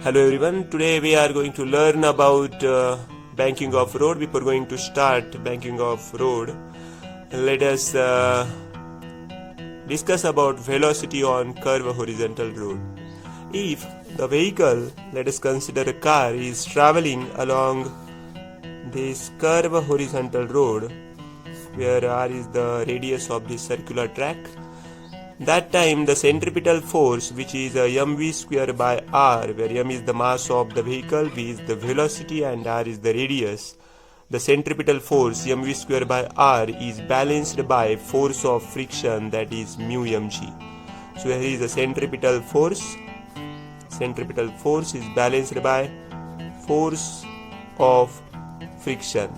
Hello everyone, today we are going to learn about banking of road. Before going to start banking of road, let us discuss about velocity on curved horizontal road. If the vehicle, let us consider a car, is traveling along this curved horizontal road where r is the radius of this circular track, that time the centripetal force, which is mv square by r, where m is the mass of the vehicle, v is the velocity and r is the radius, the centripetal force mv square by r is balanced by force of friction, that is mu mg. So here is the centripetal force. Centripetal force is balanced by force of friction.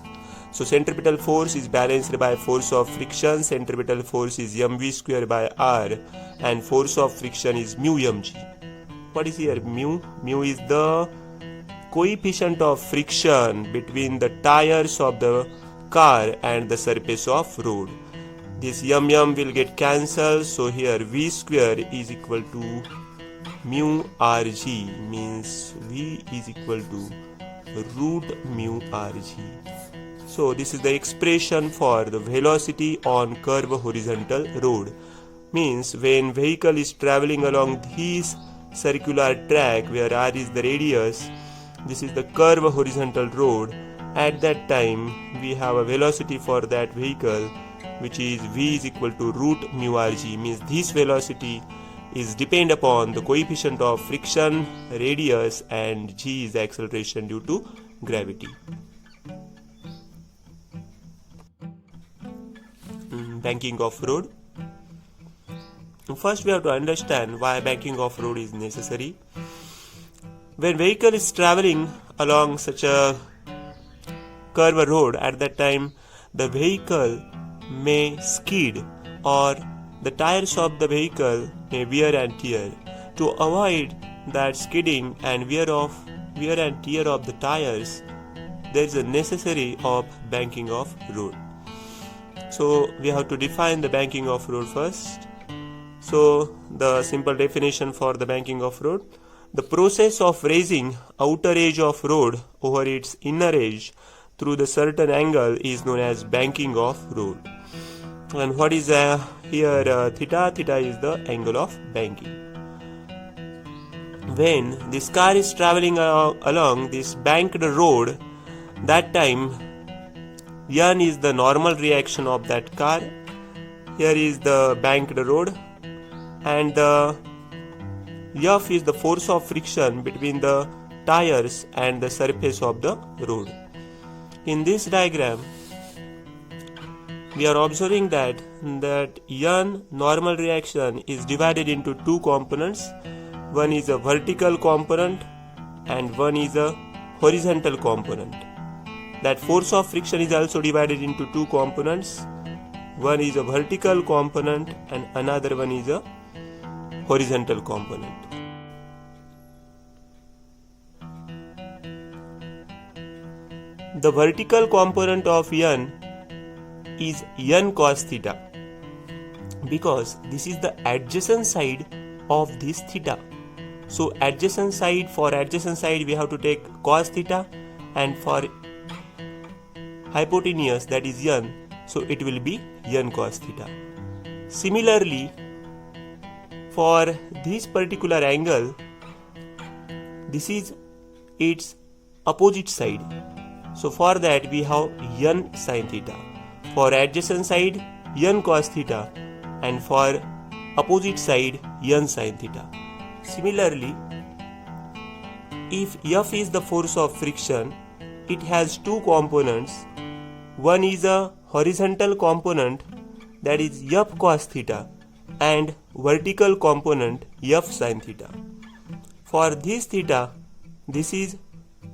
So centripetal force is balanced by force of friction. Centripetal force is mv square by r and force of friction is mu mg. What is here mu? Mu is the coefficient of friction between the tires of the car and the surface of road. This m will get cancelled, so here v square is equal to mu rg, means v is equal to root mu rg. So this is the expression for the velocity on curved horizontal road. Means when vehicle is traveling along this circular track where r is the radius, this is the curved horizontal road. At that time we have a velocity for that vehicle, which is v is equal to root mu rg. Means this velocity is depend upon the coefficient of friction, radius, and g is the acceleration due to gravity. Banking of road. First we have to understand why banking of road is necessary. When vehicle is traveling along such a curved road, at that time the vehicle may skid or the tires of the vehicle may wear and tear. To avoid that skidding and wear and tear of the tires, there is a necessary of banking of road. So we have to define the banking of road first. So the simple definition for the banking of road: the process of raising outer edge of road over its inner edge through the certain angle is known as banking of road. And what is here theta? Theta is the angle of banking. When this car is traveling along this banked road, that time n is the normal reaction of that car. Here is the banked road, and the F is the force of friction between the tires and the surface of the road. In this diagram, we are observing that n normal reaction is divided into two components. One is a vertical component and one is a horizontal component. That force of friction is also divided into two components. One is a vertical component and another one is a horizontal component. The vertical component of n is n cos theta, because this is the adjacent side of this theta. So for adjacent side we have to take cos theta, and for hypotenuse, that is n, so it will be n cos theta. Similarly, for this particular angle, this is its opposite side. So for that we have n sin theta. For adjacent side, n cos theta, and for opposite side, n sin theta. Similarly, if F is the force of friction, it has two components. One is a horizontal component, that is F cos theta, and vertical component F sin theta. For this theta, this is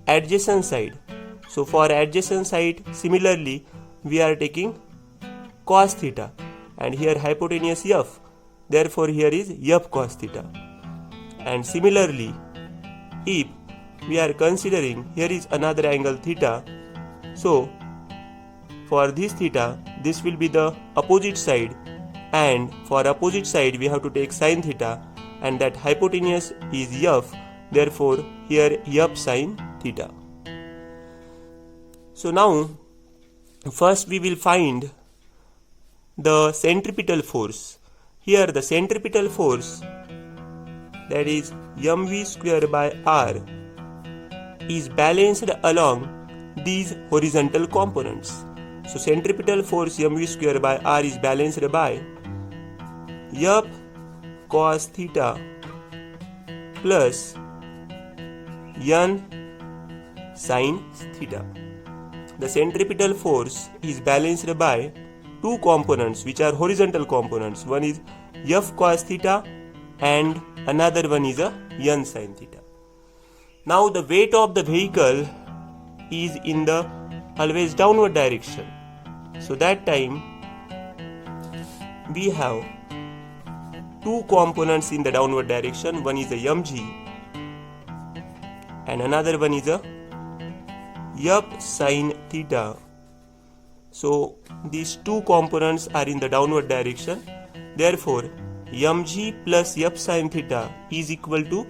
adjacent side. So for adjacent side, similarly, we are taking cos theta, and here hypotenuse F, therefore here is F cos theta. And similarly, if we are considering here is another angle theta, so for this theta, this will be the opposite side, and for opposite side we have to take sin theta, and that hypotenuse is F, Therefore, here f sine theta. So now, first we will find the centripetal force. Here the centripetal force, that is mv square by r, is balanced along these horizontal components. So centripetal force mv square by r is balanced by f cos theta plus n sin theta. The centripetal force is balanced by two components which are horizontal components. One is f cos theta and another one is a n sin theta. Now the weight of the vehicle is in the always downward direction. So that time we have two components in the downward direction. One is a mg and another one is a f sin theta. So these two components are in the downward direction. Therefore, mg plus f sin theta is equal to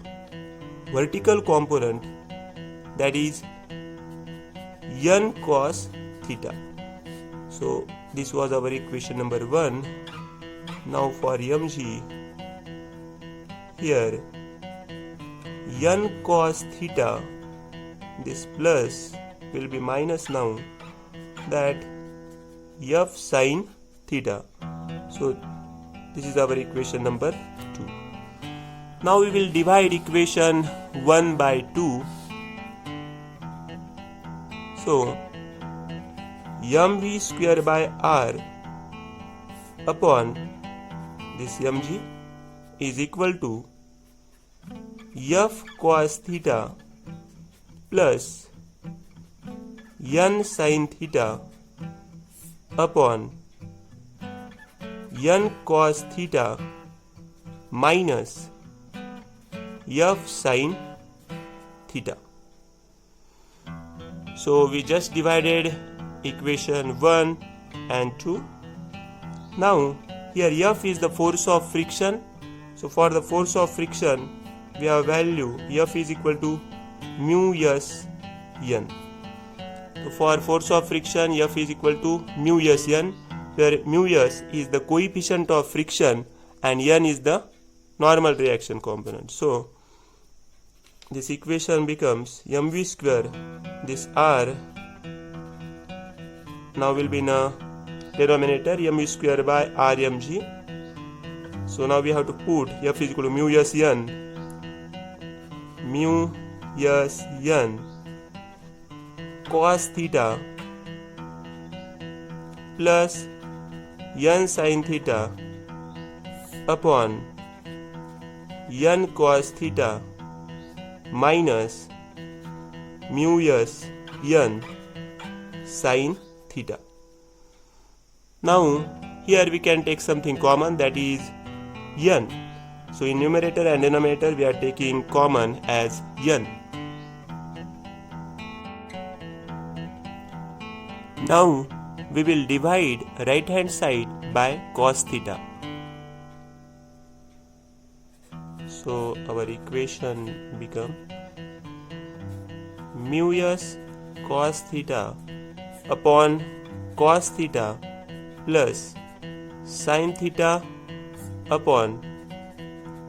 vertical component, that is n cos theta. So this was our equation number 1. Now for mg, here n cos theta, this plus will be minus now, that f sin theta. So this is our equation number 2. Now we will divide equation 1 by 2. So mv square by r upon this mg is equal to f cos theta plus n sin theta upon n cos theta minus f sin theta. So we just divided equation 1 and 2. Now here f is the force of friction. So for the force of friction we have value f is equal to mu s n. So for force of friction f is equal to mu s n, where mu s is the coefficient of friction and n is the normal reaction component. So this equation becomes mv square, this r now will be in a denominator, mv square by rmg. So now we have to put f is equal to mu s n cos theta plus n sin theta upon n cos theta minus mu s n sin theta. Now here we can take something common, that is n. So in numerator and denominator we are taking common as n. Now we will divide right hand side by cos theta. So our equation become mu s cos theta upon cos theta plus sin theta upon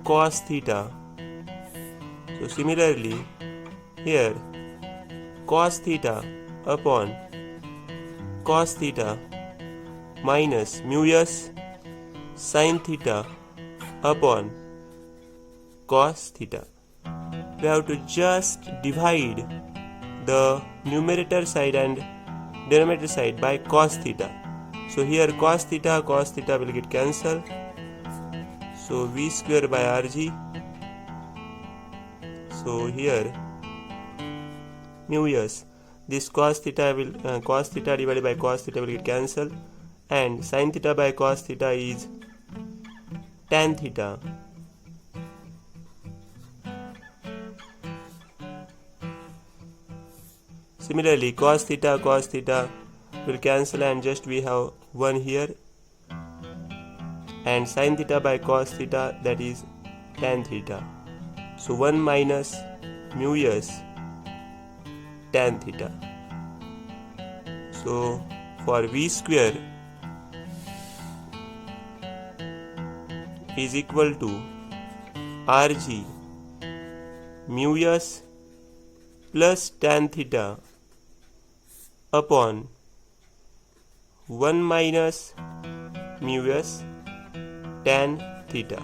cos theta. So similarly here cos theta upon cos theta minus mu s sin theta upon cos theta. We have to just divide the numerator side and denominator side by cos theta. So here cos theta will get cancelled. So v square by rg. So here mu s, this cos theta divided by cos theta will get cancelled, and sin theta by cos theta is tan theta. Similarly cos theta will cancel and just we have 1 here, and sin theta by cos theta, that is tan theta. So 1 minus mu s tan theta. So for v square is equal to Rg mu s plus tan theta upon 1 minus mu s tan theta.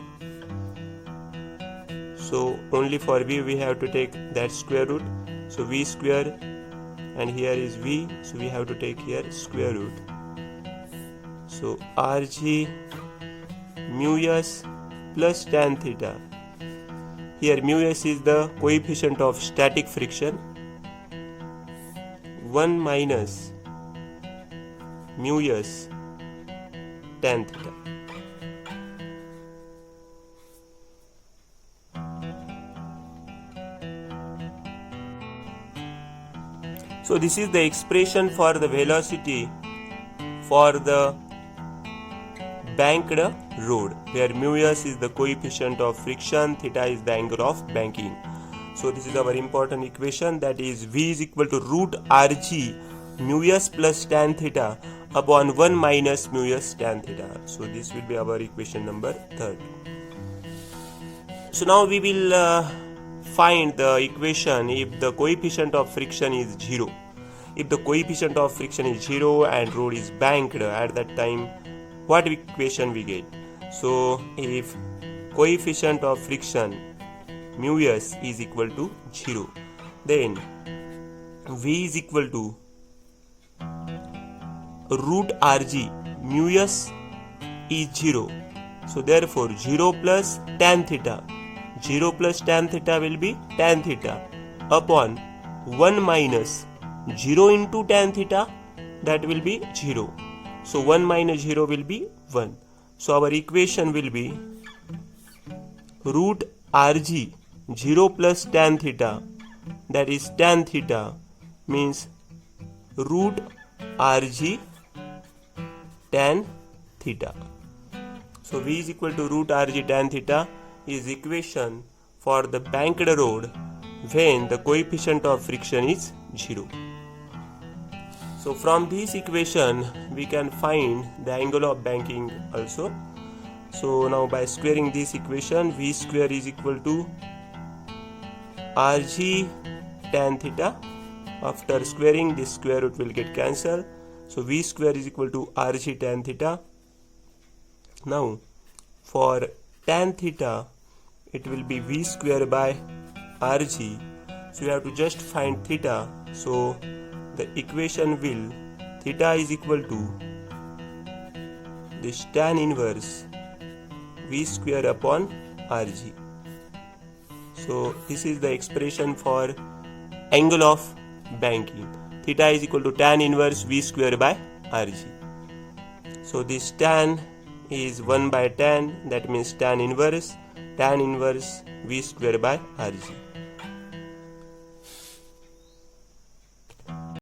So only for v we have to take that square root. So v square, and here is v, so we have to take here square root. So Rg mu s plus tan theta. Here mu s is the coefficient of static friction. 1 minus mu s tan theta. So this is the expression for the velocity for the banked road, where mu s is the coefficient of friction, theta is the angle of banking. So this is our important equation, that is v is equal to root Rg mu s plus tan theta upon 1 minus mu s tan theta. So this will be our equation number 3rd. So now we will find the equation if the coefficient of friction is 0. If the coefficient of friction is 0 and road is banked, at that time what equation we get? So if coefficient of friction mu s is equal to 0, then v is equal to root Rg mu s is 0. So therefore 0 plus tan theta. 0 plus tan theta will be tan theta upon 1 minus 0 into tan theta, that will be 0. So 1 minus 0 will be 1. So our equation will be root Rg 0 plus tan theta, that is tan theta, means root Rg tan theta. So v is equal to root Rg tan theta is equation for the banked road when the coefficient of friction is 0. So from this equation we can find the angle of banking also. So now by squaring this equation, v square is equal to Rg tan theta. After squaring, this square root will get cancelled. So v square is equal to Rg tan theta. Now for tan theta, it will be v square by Rg. So you have to just find theta. So the equation will, theta is equal to this tan inverse v square upon Rg. So this is the expression for angle of banking. Theta is equal to tan inverse v square by Rg. So this tan is 1 by tan, that means tan inverse v square by Rg.